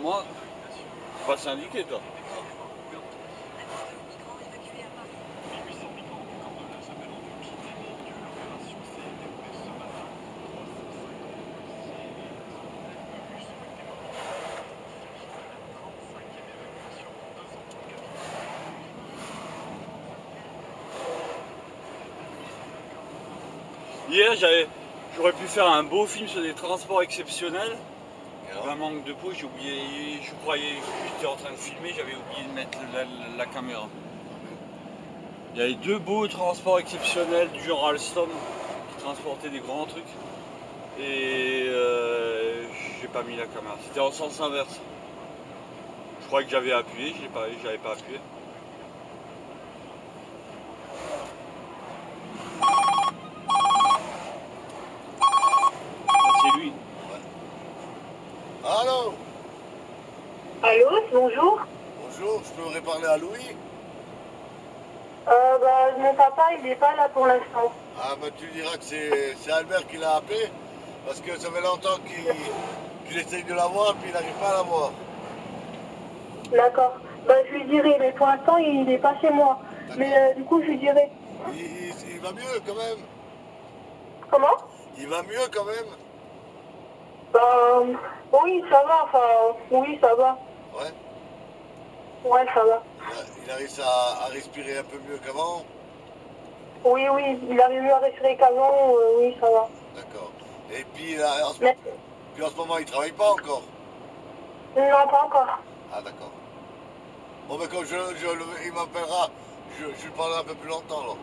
Moi, pas syndiqué toi. Hier, j'aurais pu faire un beau film sur des transports exceptionnels. Un manque de peau, j'ai oublié, je croyais que j'étais en train de filmer, j'avais oublié de mettre la caméra. Il y avait deux beaux transports exceptionnels du genre Alstom qui transportaient des grands trucs. Et j'ai pas mis la caméra, c'était en sens inverse. Je croyais que j'avais appuyé, j'avais pas appuyé. C'est lui. Allô? Allô, bonjour. Bonjour, je pourrais parler à Louis? Mon papa, il n'est pas là pour l'instant. Ah, bah tu diras que c'est Albert qui l'a appelé, parce que ça fait longtemps qu'il essaye de l'avoir, puis il n'arrive pas à l'avoir. D'accord. Je lui dirai, mais pour l'instant, il n'est pas chez moi. Mais du coup, je lui dirai. Il va mieux quand même. Comment? Il va mieux quand même. Oui, ça va, oui, ça va. Ouais. Ouais, ça va. Il arrive à respirer un peu mieux qu'avant. Oui, il arrive mieux à respirer qu'avant, oui, ça va. D'accord. Et puis, en ce moment, il travaille pas encore? Non, pas encore. Ah, d'accord. Bon, ben quand il m'appellera, je lui parlerai un peu plus longtemps, alors.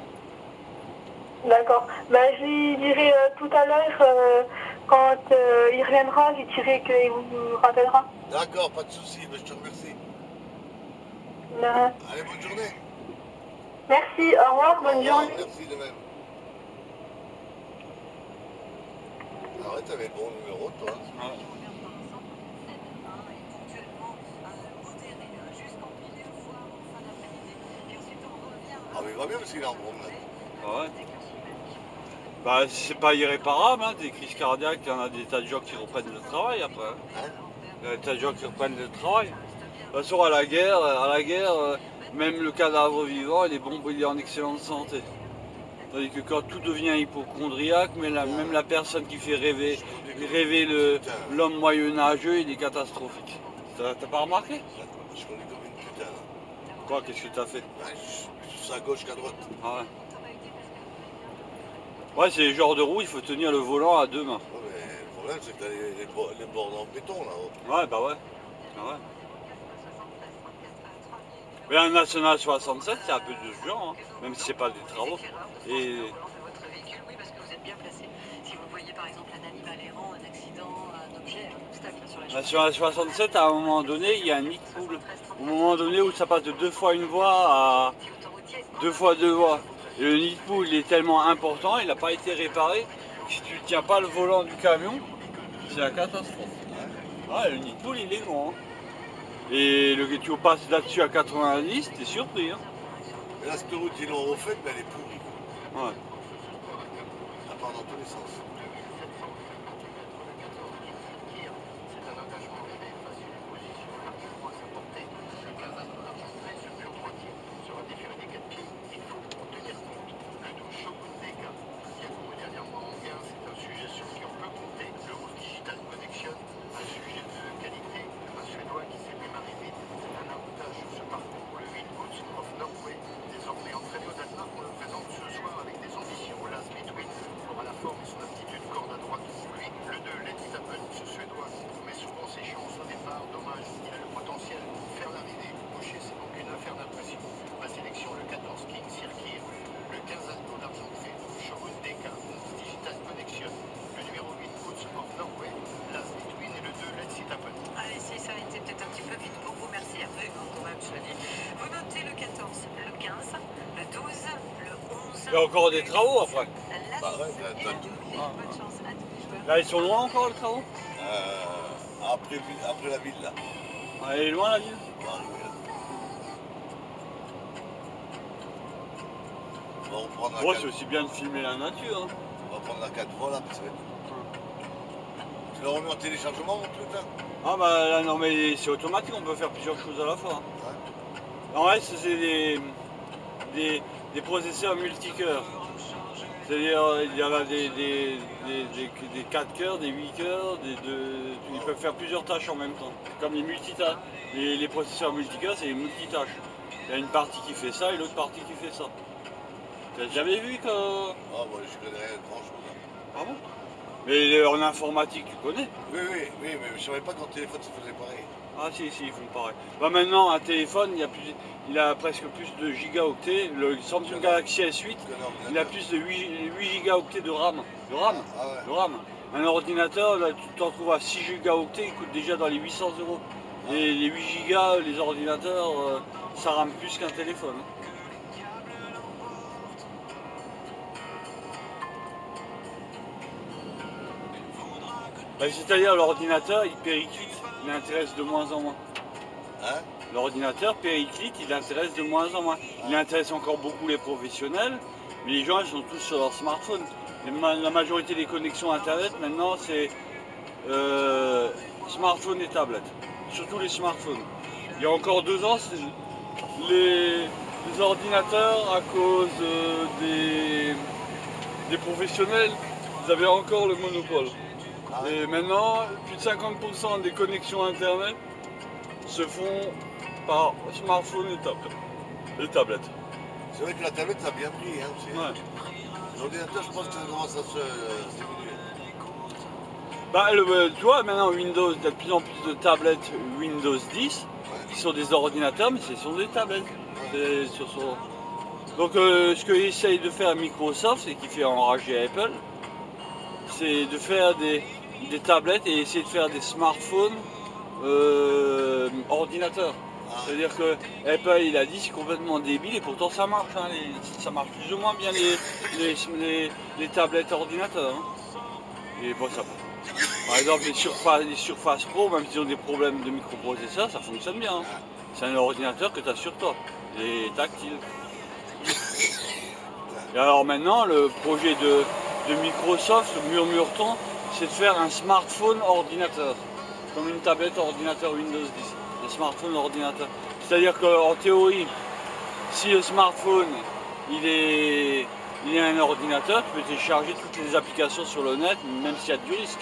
D'accord. Je lui dirai tout à l'heure, quand il reviendra, je lui dirai qu'il vous rappellera. D'accord, pas de souci, je te remercie. Euh, Allez, bonne journée. Merci, au revoir, bonne journée. Merci de même. Ah ouais, t'avais le bon numéro, toi. Ah mais il va bien parce qu'il est en promenade. Ah ouais. Bah c'est pas irréparable, hein, des crises cardiaques, il y en a des tas de gens qui reprennent le travail après. Hein? Il y a des tas de gens qui reprennent le travail. De toute façon à la guerre, même le cadavre vivant, il est en excellente santé. Tandis que quand tout devient hypochondriaque, même la personne qui fait rêver l'homme moyenâgeux, il est catastrophique. T'as pas remarqué? Je connais comme une putain. Là. Quoi, qu'est-ce que t'as fait? Je suis plus à gauche qu'à droite. Ah ouais. Ouais, c'est le genre de roue, il faut tenir le volant à deux mains. Ouais, mais le problème c'est que t'as les bords en béton là-haut. Ouais, bah ouais. Ah ouais. Mais la nationale 67, c'est un peu de ce genre, hein, même si c'est pas des travaux. Et la nationale 67, à un moment donné, il y a un nid de poule. Au moment donné où ça passe de 2 fois une voie à 2 fois 2 voies. Et le nid de poule il est tellement important, il n'a pas été réparé. Si tu ne tiens pas le volant du camion, c'est la catastrophe. Ah, le nid de poule il est grand. Hein. Et tu passes là-dessus à 90, t'es surpris. Hein. Mais là, cette route, ils l'ont refaite, mais elle est pourrie. Ouais. Ça part dans tous les sens. Il y a encore des travaux après. Bah ouais, t'as tout. Ah. Là, ils sont loin encore les travaux? Après la ville là. Ah, elle est loin la ville? On va arriver là. On va reprendre la Bon, c'est aussi bien de filmer la nature. Hein. On va prendre la 4 voies là, parce que Tu l'as remis en téléchargement, mon truc, là? Ah bah là, non mais c'est automatique, on peut faire plusieurs choses à la fois. Ouais. En vrai, c'est des processeurs multicœurs. C'est-à-dire, il y en a des 4 cœurs, des 8 cœurs, ils peuvent faire plusieurs tâches en même temps. Comme les multitâches. Les processeurs multicœurs, c'est les multitâches. Il y a une partie qui fait ça et l'autre partie qui fait ça. Tu as jamais vu que... Ah, bon, je connais rien grand chose. Ah bon? Mais en informatique, tu connais? Oui, mais je savais pas qu'en téléphone ça faisait pareil. Ah si, ils font pareil. Bah maintenant, un téléphone, il a presque plus de gigaoctets. Le Samsung Galaxy S8, il a plus de 8 gigaoctets de RAM. De RAM. Un ordinateur, là, tu t'en trouves à 6 gigaoctets, il coûte déjà dans les 800 euros. Et les 8 gigas, les ordinateurs, ça rame plus qu'un téléphone. Bah, c'est-à-dire l'ordinateur, il périclite, il intéresse de moins en moins. Hein? L'ordinateur périclite, il intéresse de moins en moins. Il intéresse encore beaucoup les professionnels, mais les gens ils sont tous sur leur smartphone. La majorité des connexions internet maintenant c'est smartphone et tablette. Surtout les smartphones. Il y a encore 2 ans, les ordinateurs à cause des professionnels, ils avaient encore le monopole. Et maintenant, plus de 50% des connexions internet se font par smartphone et tablette. C'est vrai que la tablette a bien pris. Hein, Ouais. L'ordinateur, je pense que ça commence à se diminuer. Bah, tu vois, maintenant Windows, il y a de plus en plus de tablettes Windows 10 qui sont des ordinateurs, mais ce sont des tablettes. Donc, ce qu'essaye de faire Microsoft, c'est qu'il fait enrager Apple, c'est de faire des tablettes et essayer de faire des smartphones ordinateurs. C'est-à-dire que Apple il a dit c'est complètement débile et pourtant ça marche, hein, ça marche plus ou moins bien les tablettes ordinateurs. Hein. Et bon, ça, par exemple les Surface Pro, même s'ils ont des problèmes de microprocesseurs, ça fonctionne bien. Hein. C'est un ordinateur que tu as sur toi, et tactile. Et alors maintenant le projet de Microsoft, murmure-t-on, c'est de faire un smartphone ordinateur, comme une tablette ordinateur Windows 10. Un smartphone ordinateur. C'est-à-dire qu'en théorie, si le smartphone il est un ordinateur, tu peux télécharger toutes les applications sur le net, même s'il y a du risque.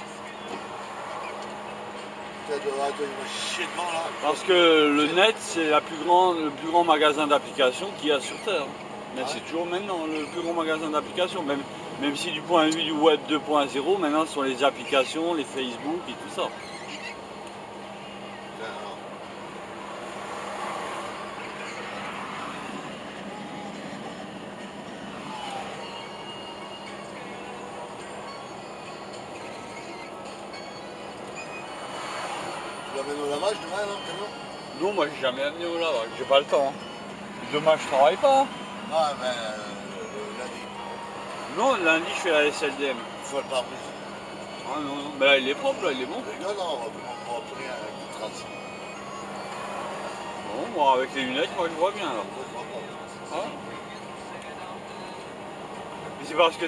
Parce que le net, c'est le plus grand magasin d'applications qu'il y a sur Terre. Mais c'est toujours maintenant le plus grand magasin d'applications, même si du point de vue du web 2.0, maintenant ce sont les applications, les Facebook et tout ça. Tu l'amènes au lavage demain, non? Non, moi j'ai jamais amené au lavage, j'ai pas le temps. Hein. Demain je travaille pas. Ah ben lundi. Non, lundi je fais la SLDM. Il faut le pare-brise. Ah non, non, mais là il est propre, là il est bon. Non, on va rien avec des traces. Bon, moi avec les lunettes, moi je vois bien là. Ah. Mais c'est parce que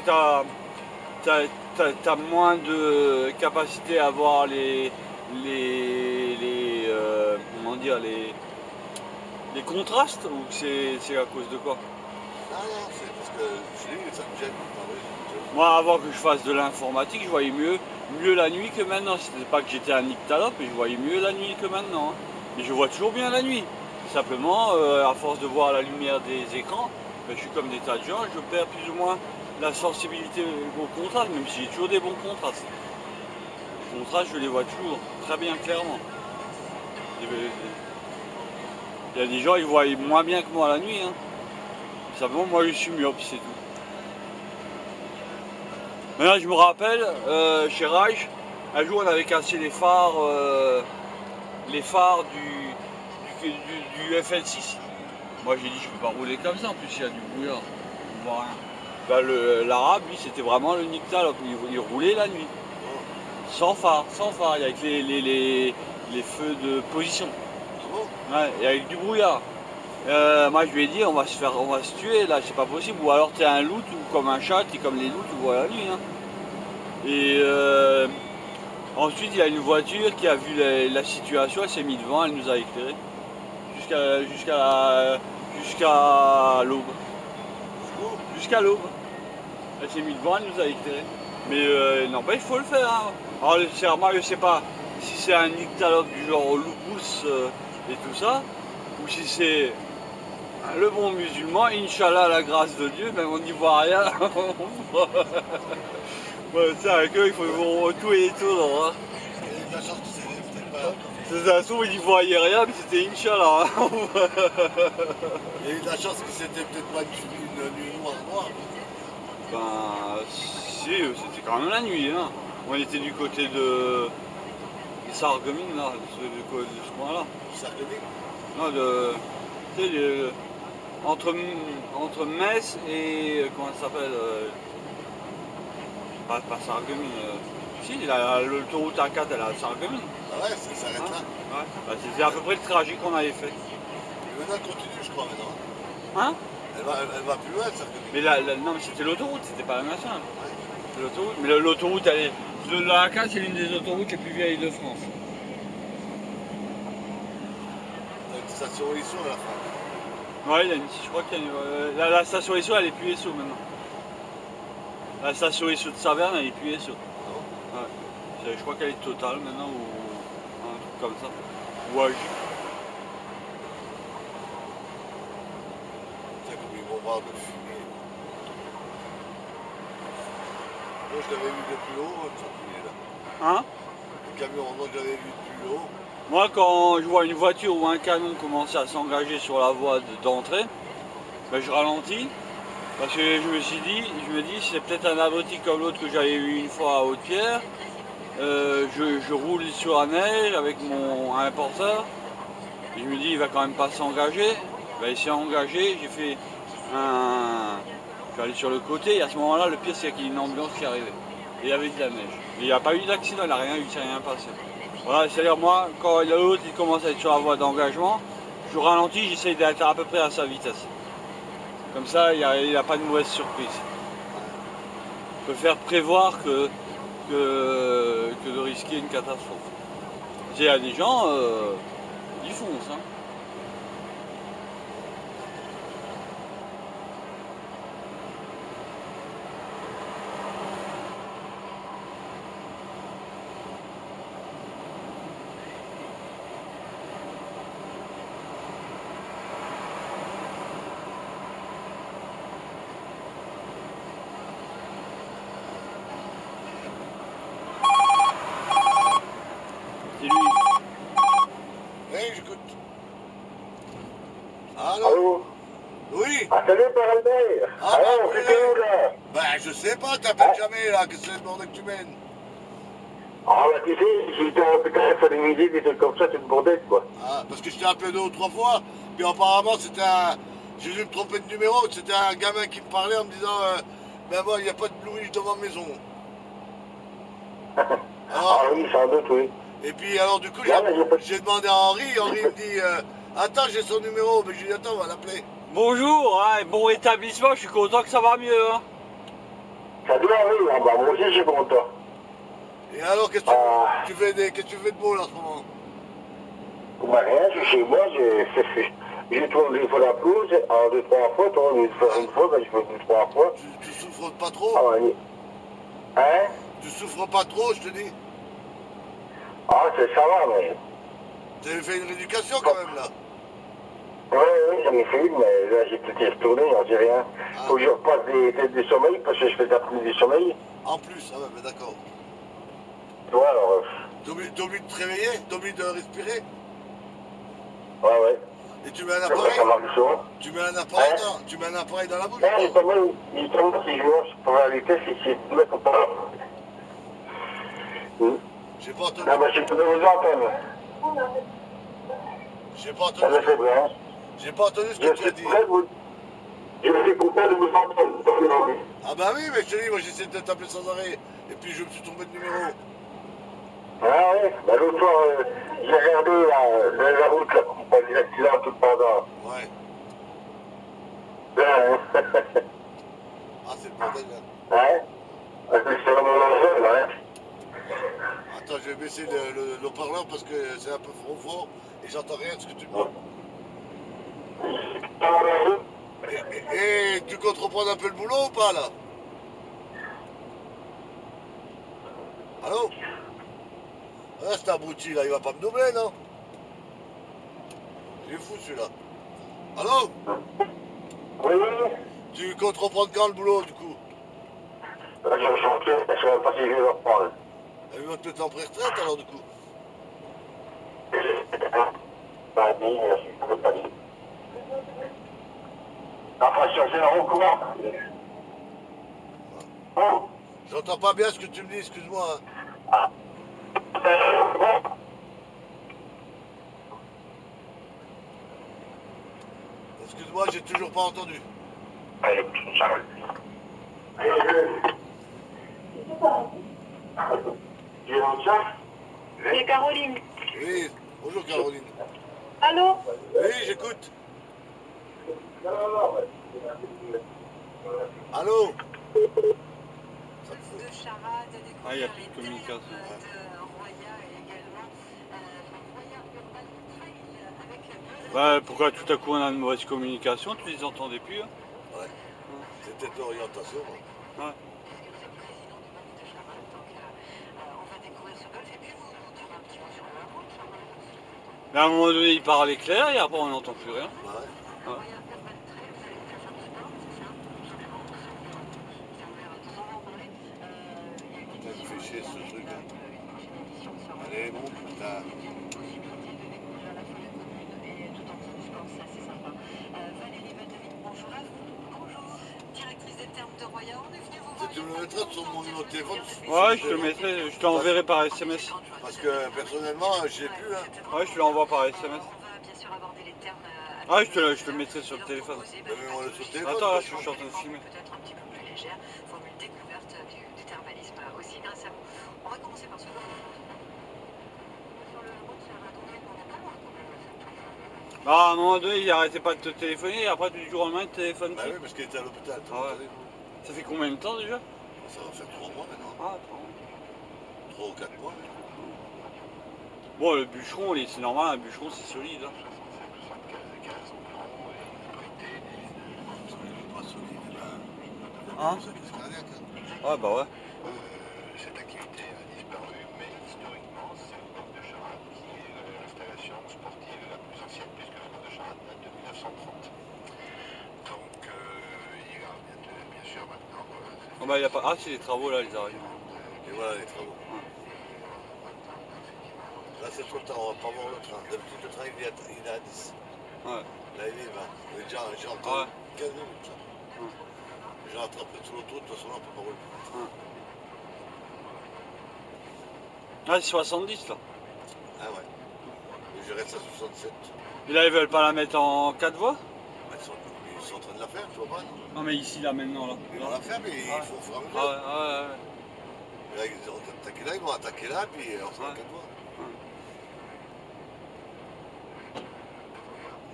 t'as moins de capacité à voir comment dire, les contrastes, ou c'est à cause de quoi? Non, c'est parce que je l'ai vu, ça me gêne. Moi avant que je fasse de l'informatique, je voyais mieux la nuit que maintenant. C'était pas que j'étais un nyctalope, mais je voyais mieux la nuit que maintenant. Hein. Et je vois toujours bien la nuit. Simplement, à force de voir la lumière des écrans, ben, je suis comme des tas de gens, je perds plus ou moins la sensibilité au contraste, même si j'ai toujours des bons contrastes. Les contrastes, je les vois toujours très bien clairement. Il y a des gens, ils voient moins bien que moi la nuit. Hein. Simplement, moi je suis myope, c'est tout. Maintenant, je me rappelle, chez Reich, un jour on avait cassé les phares du FL6. Moi j'ai dit je peux pas rouler comme ça, en plus il y a du brouillard, on voit rien. Ben, l'arabe lui c'était vraiment le nyctalope, il roulait la nuit. Sans phare, et avec les feux de position. Ouais, et avec du brouillard. Moi je lui ai dit on va se tuer là, c'est pas possible, ou alors t'es un loup ou comme un chat, t'es comme les loups, tu vois la nuit. Hein. Et Ensuite, il y a une voiture qui a vu la situation, elle s'est mise devant, elle nous a éclairé. Jusqu'à l'aube. Jusqu'à l'aube. Elle s'est mise devant, elle nous a éclairé. Mais non, bah, il faut le faire. Hein. Alors, moi, je sais pas si c'est un nyctalope du genre lupus et tout ça, ou si c'est le bon musulman, Inch'Allah, la grâce de Dieu, même on n'y voit rien. Ouais, c'est avec eux, il faut tout et tout. Hein. Il y a de la chance que c'était pas. De toute façon, ils n'y voyaient rien, mais c'était Inch'Allah. Hein. Il y a eu de la chance que c'était peut-être pas une nuit noire. Ben, si, c'était quand même la nuit. Hein. On était du côté de Sarreguemines, là, de ce coin-là. Sarreguemines? Non, tu sais, entre Metz et, comment ça s'appelle pas Sarreguemines. Si, l'autoroute A4, elle est à Sarreguemines. Ah ouais, ça s'arrête là. Ouais. Bah, c'était à peu près le trajet qu'on avait fait. Et maintenant, elle continue, je crois, maintenant. Hein? Elle va plus loin, Sarreguemines. Mais non, mais c'était l'autoroute, c'était pas la nationale. Ouais. C'est l'autoroute. Mais l'autoroute, elle est. La A4, c'est l'une des autoroutes les plus vieilles de France. T'as une station Esso à la fin. Ouais, je crois qu'il y a la station Esso, elle est plus Esso maintenant. La station Esso de Saverne, elle est plus Esso. Ouais. Je crois qu'elle est totale maintenant ou un truc comme ça. Ouais. Putain, comme ils vont voir de fumée. Moi, je l'avais vu de plus haut, ça fumait là. Hein? Le camion, moi, je l'avais vu de plus haut. Moi, quand je vois une voiture ou un camion commencer à s'engager sur la voie d'entrée, ben, je ralentis. Parce que je me dis, c'est peut-être un abruti comme l'autre que j'avais eu une fois à Haute-Pierre. Je roule sur la neige avec un porteur. Et je me dis, il va quand même pas s'engager. Ben, il s'est engagé, j'ai fait un. Je suis allé sur le côté et à ce moment-là, le pire c'est qu'il y a une ambulance qui arrivait. Et il y avait de la neige. Et il n'y a pas eu d'accident, il n'a rien eu, il s'est rien passé. Voilà, c'est-à-dire moi, quand l'autre il commence à être sur la voie d'engagement, je ralentis, j'essaye d'être à peu près à sa vitesse. Comme ça, il n'y a pas de mauvaise surprise. Je préfère prévoir que de risquer une catastrophe. Il y a des gens, ils foncent. Hein. C'est lui. Oui, j'écoute. Allô? Oui. Ah, salut, Père Albert. Ah, alors, oui. c'est où, là? Ben, je sais pas, t'appelles jamais, là, que c'est le bordel que tu mènes. Ah, bah, tu sais, j'étais en PKF à midi, des trucs comme ça, c'est une bordette, quoi. Ah, parce que je t'ai appelé 2 ou 3 fois, puis apparemment, c'était un... J'ai dû me tromper de numéro, c'était un gamin qui me parlait en me disant ben moi, il n'y a pas de Blue Ridge devant ma maison. Alors, Ah oui, sans doute, oui. et puis, alors, du coup, j'ai demandé à Henri me dit attends, j'ai son numéro, mais je lui ai dit attends, on va l'appeler. Bonjour, hein, bon établissement, je suis content que ça va mieux. Hein. Ça doit arriver, hein, bah, moi aussi, je suis content. Et alors, qu'est-ce que tu fais de beau, là, en ce moment? Bah, rien, je suis chez moi, j'ai tourné une fois la pelouse, en 2-3 fois, tourné une fois, bah, je fais 2-3 fois. Tu souffres pas trop? Ah, oui. Hein? Tu souffres pas trop, je te dis? Ah, ça va, mais... Tu avais fait une rééducation, quand même, là? Oui, j'en ai fait une, mais là, j'ai tout retourné, j'en sais rien. Faut que je repasse des sommeils, parce que je fais de l'apnée du sommeil. En plus, ah ouais, mais d'accord. Tu vois, alors... T'as oublié de te réveiller? T'as oublié de respirer? Ouais. Et tu mets un appareil? Ça marche souvent. Tu mets un appareil, tu mets un appareil dans la bouche? Non, justement, si je mange pour la vitesse, c'est de mettre au pas. J'ai pas entendu. Ah bah, je peux vous entendre. J'ai pas entendu. Ça me fait bien. J'ai pas entendu ce que tu as dit. Je suis content de vous entendre. Ah bah oui, mais je te dis, moi j'essaie de t'appeler sans arrêt. Et puis je me suis trompé de numéro. Ah ouais, bah l'autre fois, j'ai regardé la route, là, pour pas des accidents tout pendant. Ouais. Ouais. Ah, c'est le bordel là. Ouais. C'est vraiment dangereux, là, hein. Attends, attends, je vais baisser le parleur parce que c'est un peu trop fort et j'entends rien de ce que tu me dis. Et tu comptes reprendre un peu le boulot ou pas là? Allô? Ah, c'est abruti là, il va pas me doubler, non? Il est fou celui-là. Allô? Oui, Tu comptes reprendre quand le boulot du coup? je suis chantier, je ne sais même pas si je vais le reprendre. Il va peut-être en pré-retraite alors du coup. Bah, je ne peux pas dire. Enfin, je suis en courant. Oh, J'entends pas bien ce que tu me dis, excuse-moi. ah. Excuse-moi, j'ai toujours pas entendu. Allez, ciao. Tu es dans le chat? C'est Caroline. Oui, bonjour Caroline. Allô? Oui, j'écoute. Allô? Ah, il n'y a plus de communication. Ouais, pourquoi tout à coup on a une mauvaise communication, tu les entendais plus hein? Ouais. C'est peut-être l'orientation. Ouais. Mais à un moment donné il parlait clair et après on n'entend plus rien. Ouais. Ouais. Putain, il me fait chier ce truc. Hein. Allez, bon, putain. Tu me le mettras sur mon numéro de téléphone? Ouais, je te mettrai, je t'enverrai par SMS. Parce que personnellement, je sais plus. Hein. Ouais, je te l'envoie par SMS. Ah, je te le mettrai sur le téléphone. Mets-moi le sur le téléphone. Attends, là, je suis en train de filmer. Ah, à un moment donné, il arrêtait pas de te téléphoner et après, du jour au lendemain, il te téléphone Bah plus. oui, parce qu'il était à l'hôpital. Ah ouais. Ça fait combien de temps déjà? Ça va faire 3 mois maintenant. Ah, 3 ou 4 mois. bon, le bûcheron, c'est normal, un bûcheron, c'est solide. Hein. Hein? Ah bah ouais. Cette activité a disparu, mais historiquement, c'est le Golfe de Charat qui est l'installation sportive la plus ancienne, puisque le Golfe de Charat date de 1930. Donc, il va bien sûr maintenant. Oh bah, y a pas... Ah, c'est les travaux là, ils arrivent. Et voilà les travaux. Là c'est trop tard, on va pas voir le train. D'habitude le train il est à 10. Ouais. Là il est 20. J'ai encore 15 minutes. Ouais. J'ai rattrapé sur l'autoroute, de toute façon là on peut pas rouler. Ouais. Ah, c'est 70 là. Ah ouais. Et je reste à 67. Et là, ils veulent pas la mettre en 4 voies? Ils sont en train de la faire, tu vois pas? Non, mais ici, là, maintenant, là. Ils vont la faire, mais il faut faire un Ah ouais, ouais, ouais. Là, ils ont attaqué là, ils vont attaquer là, puis on sera à 4 voies.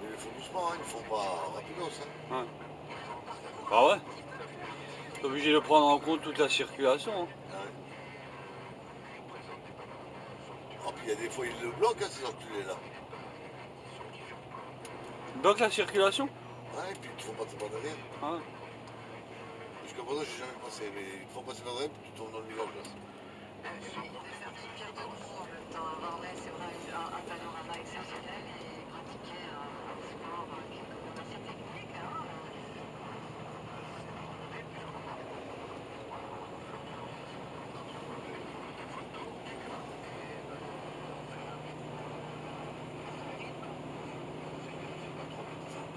Mais il faut doucement, hein, ils font pas rapidos. Hein. Ouais. Bah ouais. T'es obligé de prendre en compte toute la circulation. Hein. Ouais. Ah, puis il y a des fois, ils le bloquent, hein, ces enculés là. Donc la circulation? Ouais, et puis ils te font passer par derrière. Ouais. Jusqu'à présent, je suis jamais passé, mais ils te font passer par derrière, puis tu tombes dans le village là.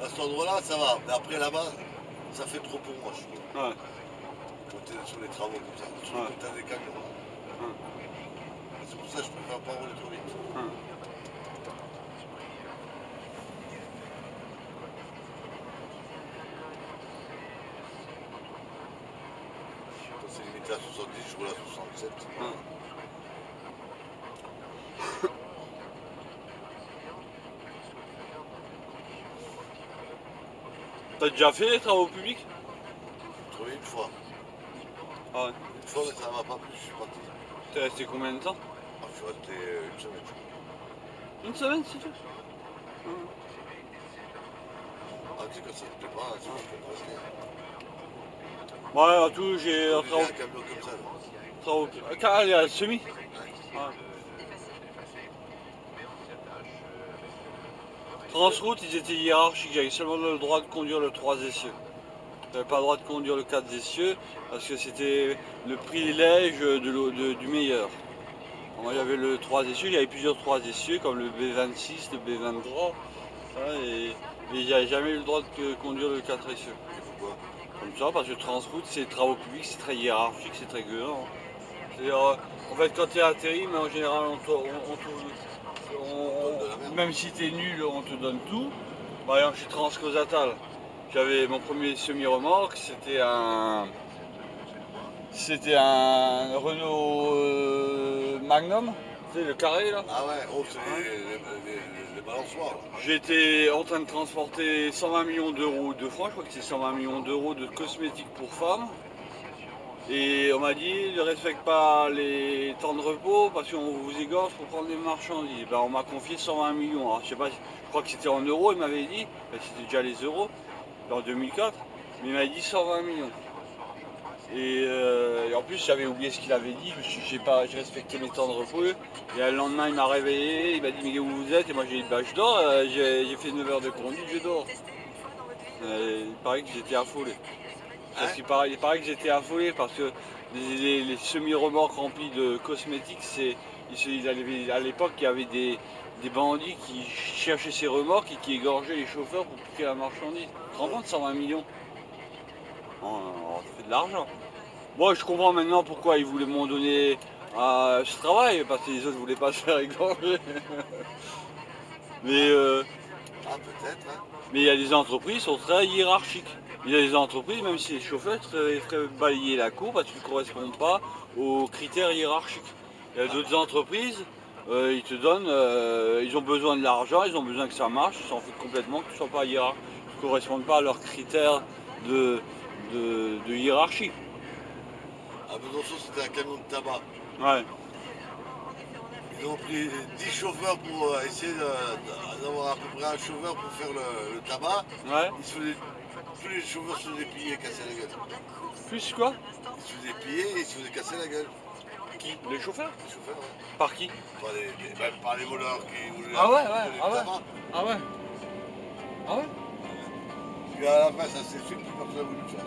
À cet endroit-là, ça va, mais après là-bas, ça fait trop pour moi, je trouve. Ouais. Quand t'es sur les travaux comme ça, surtout Ouais. quand t'as des camions. Ouais. C'est pour ça que je préfère pas rouler trop vite. Ouais. Quand c'est limité à 70, je roule à 67. Ouais. T'as déjà fait les travaux publics? J'ai trouvé une fois. Ah ouais. Une fois, mais ça m'a pas plu, je suis parti. T'es resté combien de temps? Ah, je Je suis resté une semaine. Une semaine, c'est tout. Ah, tu sais, quand ça te plaît pas, tu peux pas rester. Ouais, en tout, j'ai un J'ai un camion comme ça. Là. Ah, il y a le semi. Ouais. Ouais. Transroute, ils étaient hiérarchiques, j'avais seulement le droit de conduire le 3 essieux. J'avais pas le droit de conduire le 4 essieux parce que c'était le privilège du meilleur. Moi j'avais le 3 essieux, il y avait plusieurs 3 essieux comme le B26, le B23, mais j'avais jamais eu le droit de conduire le 4 essieux. Et pourquoi? Comme ça, parce que Transroute, c'est travaux publics, c'est très hiérarchique, c'est très gueulard. C'est-à-dire, en fait, quand tu es atterri, mais en général, même si tu es nul, on te donne tout. Par exemple, chez Transcausatal, j'avais mon premier semi-remorque, c'était un Renault Magnum, tu sais, le carré là. Ah ouais, oh, c'est les balançoires. Là. J'étais en train de transporter 120 millions d'euros de francs, je crois que c'est 120 millions d'euros de cosmétiques pour femmes. Et on m'a dit, ne respecte pas les temps de repos parce qu'on vous égorge pour prendre des marchandises. Ben, on m'a confié 120 millions. Alors, je sais pas, je crois que c'était en euros, il m'avait dit. Ben, c'était déjà les euros, en 2004. Mais il m'a dit 120 millions. Et en plus, j'avais oublié ce qu'il avait dit. J'ai respecté mes temps de repos. Et le lendemain, il m'a réveillé. Il m'a dit, mais où vous êtes? Et moi, j'ai dit, bah, je dors. J'ai fait 9 heures de conduite, je dors. Il paraît que j'étais affolé. Parce qu'il paraît que j'étais affolé parce que les semi-remorques remplis de cosmétiques, à l'époque il y avait des bandits qui cherchaient ces remorques et qui égorgeaient les chauffeurs pour piquer la marchandise. Tu te rends compte, 120 millions? On fait de l'argent. Moi je comprends maintenant pourquoi ils voulaient m'en donner à ce travail, parce que les autres ne voulaient pas se faire égorger. Mais Ah, peut-être, hein. Mais il y a des entreprises qui sont très hiérarchiques. Il y a des entreprises, même si les chauffeurs feraient balayer la cour parce qu'ils ne correspondent pas aux critères hiérarchiques. Il y a d'autres entreprises, ils te donnent, ils ont besoin de l'argent, ils ont besoin que ça marche, ils s'en foutent complètement que tu ne sois pas hiérarchique, ne correspondent pas à leurs critères de hiérarchie. À Besançon, c'était un camion de tabac. Ouais. Ils ont pris 10 chauffeurs pour essayer d'avoir à peu près un chauffeur pour faire le tabac. Ouais. Tous les chauffeurs se faisaient piller et casser la gueule. Plus quoi? Ils se faisaient piller et ils se faisaient casser la gueule. Qui? Les chauffeurs? Les chauffeurs, ouais. Par qui? Par les voleurs qui voulaient Ah ouais, le tabac. Ah ouais. Ah ouais. Puis à la fin, ça s'est su, plus personne n'a voulu le faire.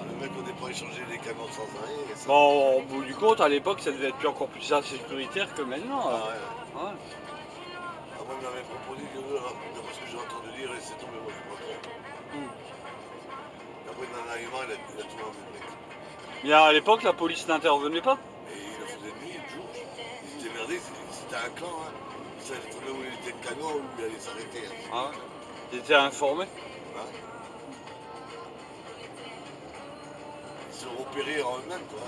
Le mec, au départ, il changeait les camions sans arrêt. Bon, au bout du compte, à l'époque, ça devait être encore plus insécuritaire que maintenant. Ah Ouais. ouais. Ah, moi, il m'avait proposé que, d'après ce que j'ai entendu dire, et c'est tombé, moi, je suis pas prêt. Après, dans l'arrivant, il a tout enlevé, le mec. Mais à l'époque, la police n'intervenait pas. Et il le faisait de nuit, le jour. Ils étaient merdés, c'était un clan, hein. Ils savaient très bien où il était le camion, où il allait s'arrêter. Hein. Ah ouais. Ils étaient informés. Hein. Ils se repéraient en eux-mêmes, quoi.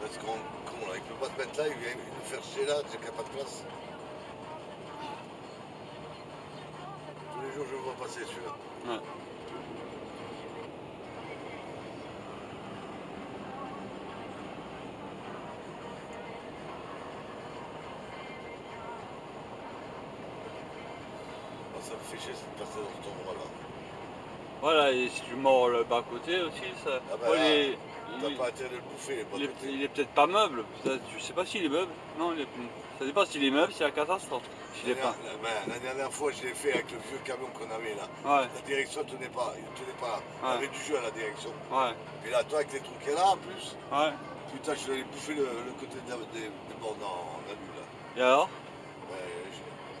Parce qu'on ne peut pas se mettre là, il vient nous faire chier là, c'est qu'il n'y a pas de place. Tous les jours je le vois passer celui-là. Ouais. Alors, ça me fait chier cette personne dans cet endroit-là. Voilà, et si tu mords le bas-côté aussi, ça. Ah bah Ouais, là, t'as pas intérêt de le bouffer, les potes. il est peut-être pas meuble. Je sais pas s'il est meuble. Non, il est plus. Ça dépend s'il est meuble, c'est la catastrophe. S'il est pas. La dernière fois, je l'ai fait avec le vieux camion qu'on avait là. Ouais. La direction ne tenait pas. Il ne tenait pas. Il y Ouais. avait du jeu à la direction. Ouais. Et là, toi, avec les trucs qu'il y a là en plus, Ouais. putain, je l'ai bouffé le côté des bornes en alu là. Et alors? Ouais,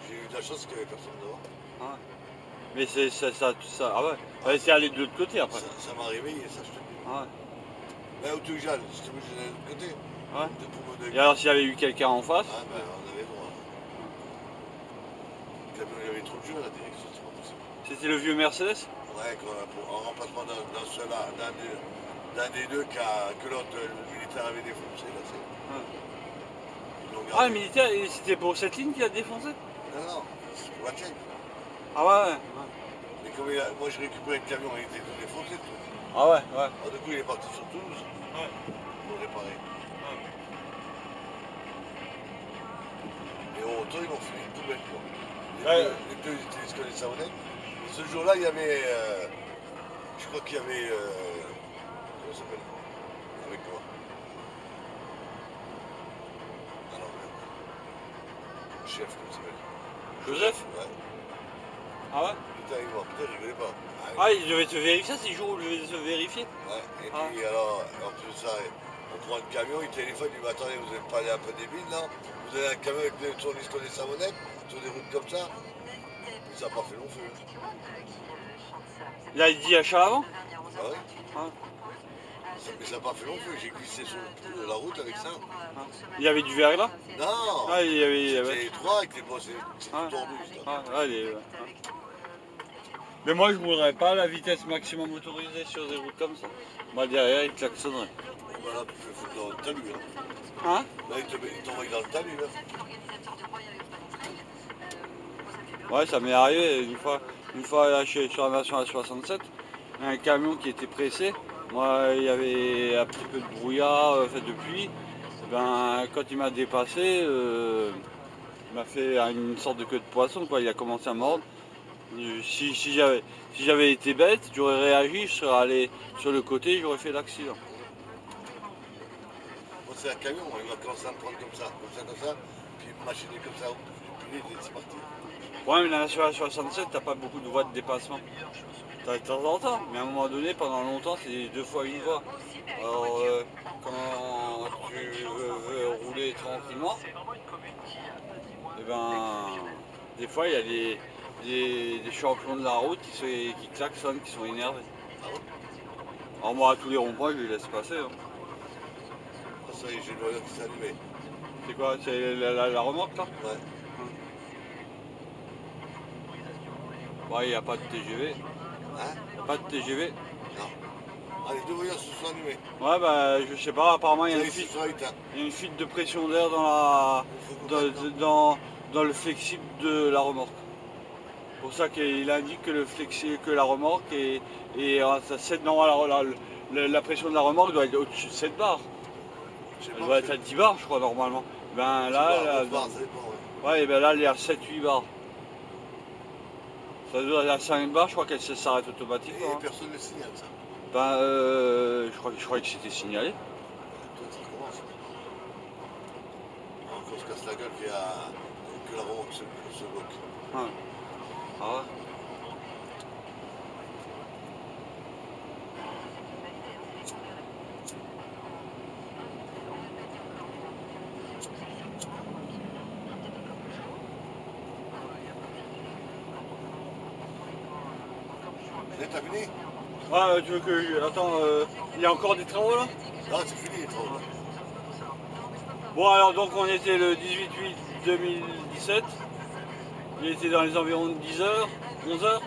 j'ai eu de la chance qu'il n'y avait personne dehors. Ouais. Mais c'est ça. Ah ouais. Ouais, c'est aller de l'autre côté après. Ça m'a réveillé, ça, je te dis. Ouais. Mais où tu veux que j'aille? J'étais obligé d'aller de l'autre côté. Ouais. De Et alors s'il y avait eu quelqu'un en face? Ah ben, on avait droit. Le camion, il y avait trop de jeu à la direction, c'est pas possible. C'était le vieux Mercedes? Ouais, en remplacement d'un des deux que l'autre, le militaire avait défoncé, là, c'est. Ouais. Ils l'ont Ah, le militaire, c'était pour cette ligne qu'il a défoncé? Non, c'est pour la tienne. Ah ouais. Mais comme moi je récupérais le camion, il était tout défoncé. Tout. Ah ouais. Alors, du coup, il est parti sur Toulouse pour réparer. Et au retour, ils m'ont filé une poubelle. Quoi. Les deux, ils étaient escalés de savonnette. Et ce jour-là, il y avait. Je crois qu'il y avait. Comment ça s'appelle? Avec moi. Alors, le chef, comment ça s'appelle? Joseph? Ouais. Ah ouais? Il était avec moi. Putain, je rigolais pas. Ah, il devait te vérifier, c'est le jour où il devait se vérifier? Ouais, et puis alors, en plus de ça, on prend le camion, il téléphone, il dit, attendez, vous n'êtes pas allé un peu débile, non? Vous avez un camion avec des tournistes des savonnettes, sur des routes comme ça? Ça n'a pas fait long feu. Là, il dit achat avant? Ah ouais? Mais ça n'a pas fait long feu, j'ai glissé sur la route avec ça. Il y avait du verglas? Non! Ah, il y avait. C'était étroit avec les bosses, c'est tout tordu. Mais moi, je ne voudrais pas la vitesse maximum autorisée sur des routes comme ça. Moi, derrière, il klaxonnerait. Voilà, tu fais foutre dans le talus. Hein? Là, il t'envoie dans le talus. Ouais, ça m'est arrivé une fois là, sur la nationale 67, un camion qui était pressé. Moi, il y avait un petit peu de brouillard, fait de pluie. Ben, quand il m'a dépassé, il m'a fait une sorte de queue de poisson, quoi. Il a commencé à mordre. Si j'avais été bête, j'aurais réagi, je serais allé sur le côté, j'aurais fait l'accident. Moi, c'est un camion, il va commencer à me prendre comme ça, puis machiner comme ça, puis c'est parti. Ouais, mais là, sur la 67, t'as pas beaucoup de voies de dépassement. T'as de temps en temps, mais à un moment donné, pendant longtemps, c'est 2 fois une voie. Alors, quand tu veux rouler tranquillement, et ben, des fois, il y a des champions de la route qui klaxonnent, qui sont énervés. Alors moi, à tous les ronds-points, je les laisse passer. Hein. Ah, ça y est, j'ai le voyant qui s'est allumé. C'est quoi? C'est la remorque, là? Ouais. Ouais, il n'y a pas de TGV. Hein? Pas de TGV? Non. Ah, les deux voyants se sont allumés. Ouais, bah, je sais pas, apparemment, il y a une fuite de pression d'air dans le flexible de la remorque. C'est pour ça qu'il indique que la remorque est la pression de la remorque doit être au-dessus de 7 bars. Elle doit être à 10 bars, je crois, normalement. Ben là, ouais, et ben là, elle est à 7-8 bars. Ça doit être à 5 bars, je crois qu'elle s'arrête automatiquement. Et personne ne signale ça. Ben, je croyais que c'était signalé. Toi, ça commence. On se casse la gueule que la remorque se bloque. Ouais. Ah ouais. T'as fini? Ouais, tu veux que. Attends, il y a encore des travaux là? Non, c'est fini les travaux. Bon, alors donc on était le 18/8/2017. Il était dans les environs de 10h, 11h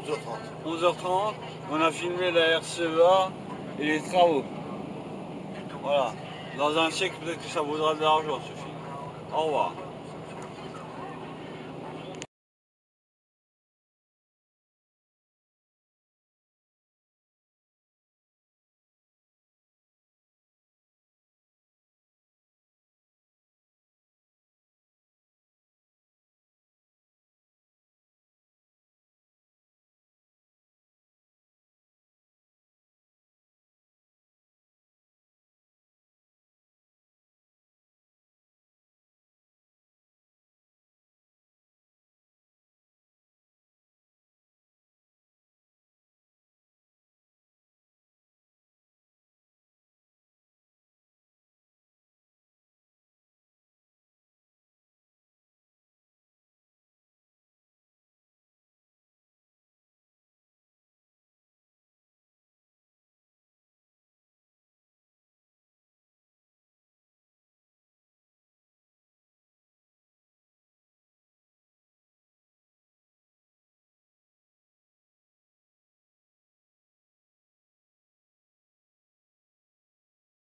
11h30. 11h30. On a filmé la RCEA et les travaux. Voilà. Dans un siècle, peut-être que ça vaudra de l'argent ce film. Au revoir.